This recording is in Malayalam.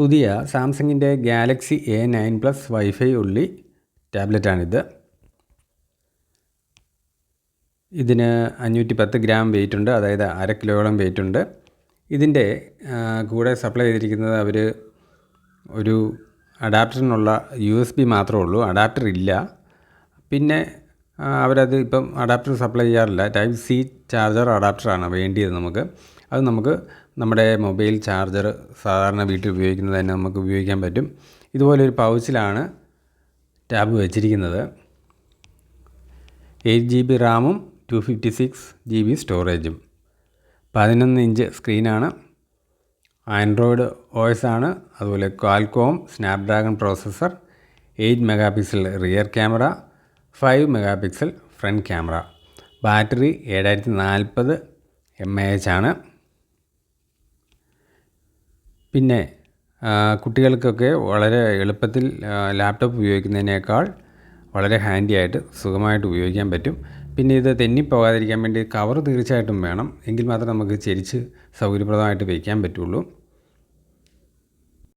പുതിയ സാംസങ്ങിൻ്റെ ഗാലക്സി A9+ വൈഫൈ ഉള്ളി ടാബ്ലറ്റാണിത്. ഇതിന് 510 ഗ്രാം വെയിറ്റ് ഉണ്ട്, അതായത് 1/2 കിലോയോളം വെയിറ്റ് ഉണ്ട്. ഇതിൻ്റെ കൂടെ സപ്ലൈ ചെയ്തിരിക്കുന്നത് അവർ ഒരു അഡാപ്റ്ററിനുള്ള USB മാത്രമേ ഉള്ളൂ, അഡാപ്റ്റർ ഇല്ല. പിന്നെ അവരത് ഇപ്പം അഡാപ്റ്റർ സപ്ലൈ ചെയ്യാറില്ല. ടൈപ്പ് C ചാർജർ അഡാപ്റ്ററാണ് വേണ്ടിയത് നമുക്ക്. അത് നമുക്ക് നമ്മുടെ മൊബൈൽ ചാർജർ സാധാരണ വീട്ടിൽ ഉപയോഗിക്കുന്നത് തന്നെ നമുക്ക് ഉപയോഗിക്കാൻ പറ്റും. ഇതുപോലൊരു പൗച്ചിലാണ് ടാബ് വെച്ചിരിക്കുന്നത്. 8 GB റാമും 256 GB സ്റ്റോറേജും, 11 ഇഞ്ച് സ്ക്രീനാണ്, ആൻഡ്രോയിഡ് OS ആണ്. അതുപോലെ Qualcomm Snapdragon processor, 8 megapixel rear camera, 5 megapixel front camera. Battery 7040 mAh ആണ്. പിന്നെ കുട്ടികൾക്കൊക്കെ വളരെ എളുപ്പത്തിൽ ലാപ്ടോപ്പ് ഉപയോഗിക്കുന്നതിനേക്കാൾ വളരെ ഹാൻഡി ആയിട്ട് സുഖമായിട്ട് ഉപയോഗിക്കാൻ പറ്റും. പിന്നെ ഇത് തെന്നിപ്പോകാതിരിക്കാൻ വേണ്ടി കവർ തീർച്ചയായിട്ടും വേണം, എങ്കിൽ മാത്രമേ നമുക്ക് ചെരിച്ച് സൗകര്യപ്രദമായിട്ട് വയ്ക്കാൻ പറ്റുള്ളൂ.